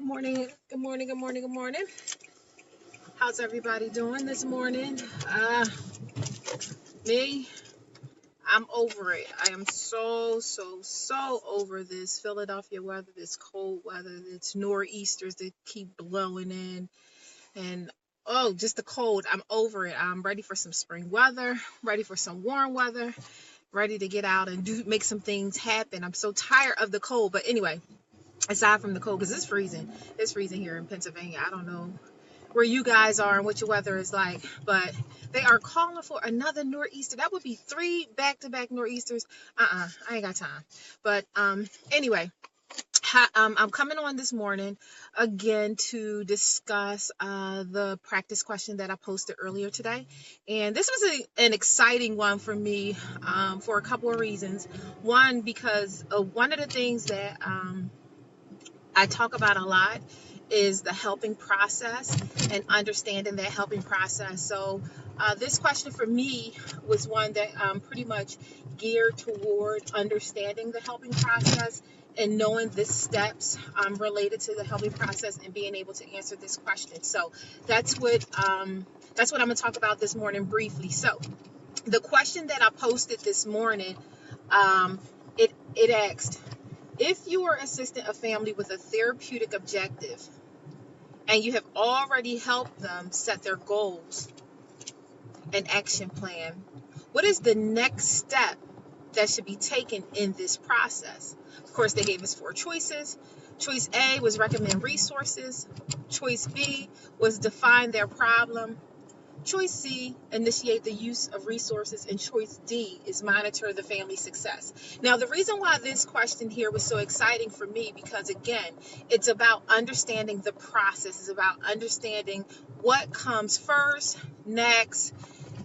morning, good morning, good morning, good morning. How's everybody doing this morning? Me, I'm over it. I am so over this Philadelphia weather, this cold weather, this nor'easters that keep blowing in, and oh, just the cold. I'm over it. I'm ready for some spring weather, ready for some warm weather, ready to get out and make some things happen. I'm so tired of the cold, but anyway, aside from the cold, because it's freezing here in Pennsylvania. I don't know where you guys are and what your weather is like, but they are calling for another nor'easter. That would be 3 back-to-back nor'easters. I ain't got time. But anyway, I'm coming on this morning again to discuss the practice question that I posted earlier today. And this was an exciting one for me for a couple of reasons. One, because one of the things that I talk about a lot is the helping process and understanding that helping process. So this question for me was one that pretty much geared toward understanding the helping process and knowing the steps related to the helping process and being able to answer this question. So that's what I'm going to talk about this morning briefly. So the question that I posted this morning, it asked, if you are assisting a family with a therapeutic objective and you have already helped them set their goals and action plan, what is the next step that should be taken in this process? Of course, they gave us 4 choices. Choice A was recommend resources. Choice B was define their problem. Choice C, initiate the use of resources, and choice D is monitor the family success. Now, the reason why this question here was so exciting for me, because again, it's about understanding the process. It's about understanding what comes first, next,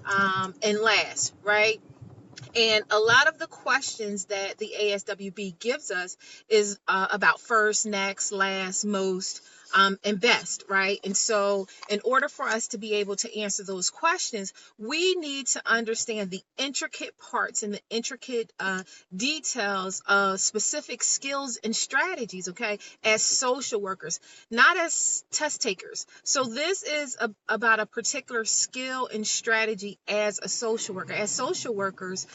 and last, right? And a lot of the questions that the ASWB gives us is about first, next, last, most, and best, right? And so in order for us to be able to answer those questions, we need to understand the intricate parts and the intricate details of specific skills and strategies, okay, as social workers, not as test takers. So this is about a particular skill and strategy as a social worker. As social workers,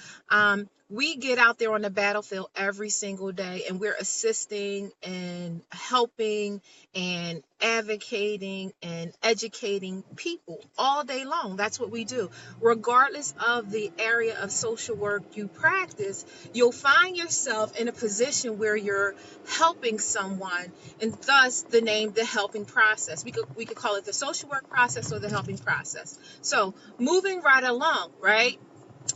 we get out there on the battlefield every single day, and we're assisting and helping and advocating and educating people all day long. That's what we do. Regardless of the area of social work you practice, you'll find yourself in a position where you're helping someone, and thus the name, the helping process. We could call it the social work process or the helping process. So moving right along, right?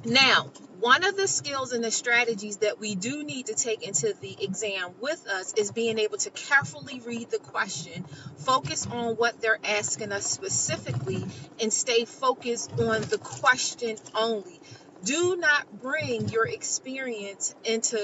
Now, one of the skills and the strategies that we do need to take into the exam with us is being able to carefully read the question, focus on what they're asking us specifically, and stay focused on the question only. Do not bring your experience into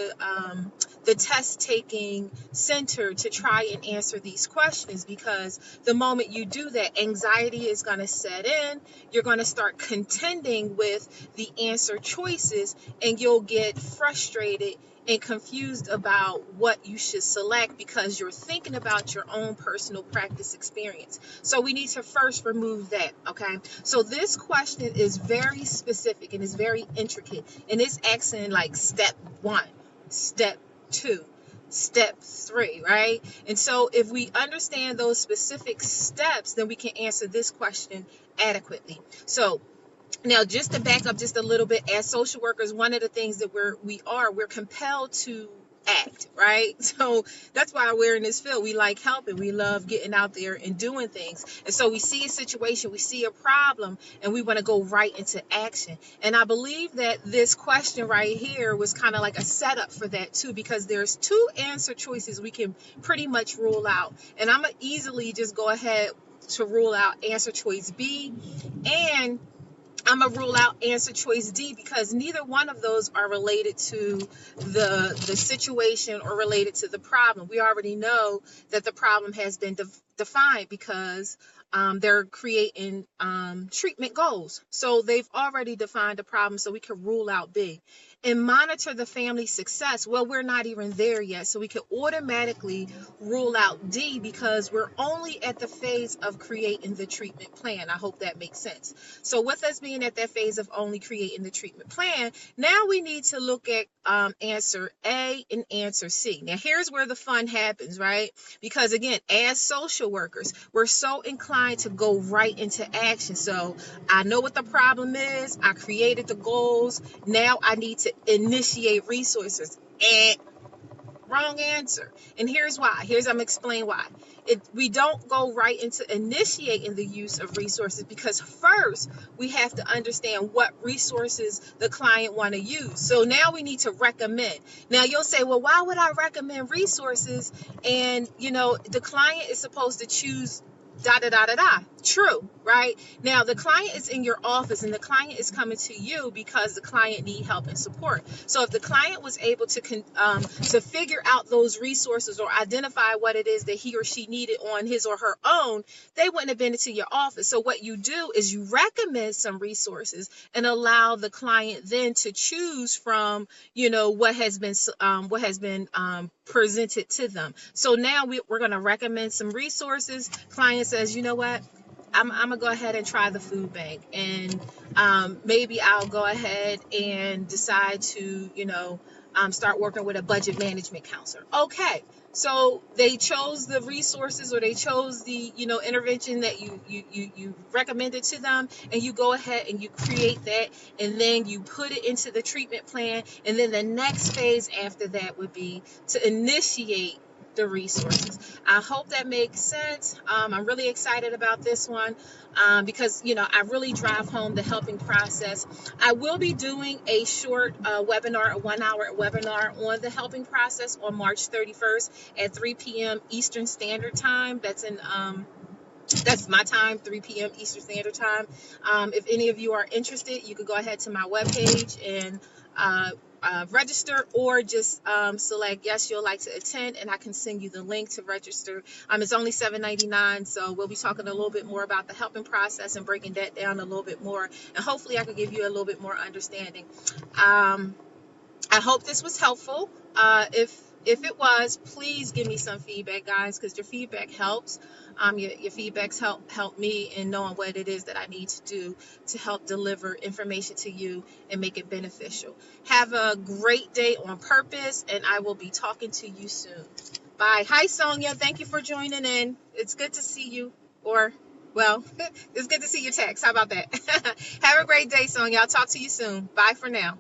the test taking center to try and answer these questions, because the moment you do that, anxiety is going to set in. You're going to start contending with the answer choices, and you'll get frustrated and confused about what you should select because you're thinking about your own personal practice experience. So we need to first remove that, okay? So this question is very specific and is very intricate, and it's asking like step 1, step 2, step 3, right? And so if we understand those specific steps, then we can answer this question adequately. So now, just to back up just a little bit, as social workers, one of the things that we're compelled to act, right? So that's why we're in this field. We like helping. We love getting out there and doing things. And so we see a situation, we see a problem, and we want to go right into action. And I believe that this question right here was kind of like a setup for that too, because there's 2 answer choices we can pretty much rule out. And I'm going to easily just go ahead to rule out answer choice B, and I'm going to rule out answer choice D, because neither one of those are related to the situation or related to the problem. We already know that the problem has been defined, because they're creating treatment goals. So they've already defined the problem, so we can rule out B. and monitor the family's success. Well, we're not even there yet. So we can automatically rule out D because we're only at the phase of creating the treatment plan. I hope that makes sense. So with us being at that phase of only creating the treatment plan, now we need to look at answer A and answer C. Now here's where the fun happens, right? Because again, as social workers, we're so inclined to go right into action. So I know what the problem is. I created the goals. Now I need to initiate resources. And wrong answer. And here's why. I'm explain why. We don't go right into initiating the use of resources because first we have to understand what resources the client want to use. So now we need to recommend. Now you'll say, well, why would I recommend resources? And the client is supposed to choose da da da da da. True, right? Now the client is in your office and the client is coming to you because the client need help and support. So if the client was able to figure out those resources or identify what it is that he or she needed on his or her own, they wouldn't have been into your office. So what you do is you recommend some resources and allow the client then to choose from what has been presented to them. So now we're going to recommend some resources. Client says, you know what? I'm gonna go ahead and try the food bank, and maybe I'll go ahead and decide to start working with a budget management counselor. Okay, so they chose the resources or they chose the intervention that you recommended to them, and you go ahead and you create that, and then you put it into the treatment plan, and then the next phase after that would be to initiate the resources. I hope that makes sense. I'm really excited about this one because I really drive home the helping process. I will be doing a short webinar, a 1-hour webinar on the helping process on March 31st at 3 p.m. Eastern Standard Time. That's my time, 3 p.m. Eastern Standard Time. If any of you are interested, you could go ahead to my webpage and register, or just select yes, you'll like to attend, and I can send you the link to register. It's only $7.99, so we'll be talking a little bit more about the helping process and breaking that down a little bit more, and hopefully I can give you a little bit more understanding. I hope this was helpful. If it was, please give me some feedback, guys, because your feedback helps. Your feedbacks help me in knowing what it is that I need to do to help deliver information to you and make it beneficial. Have a great day on purpose, and I will be talking to you soon. Bye. Hi, Sonia. Thank you for joining in. It's good to see you. It's good to see your text. How about that? Have a great day, Sonia. I'll talk to you soon. Bye for now.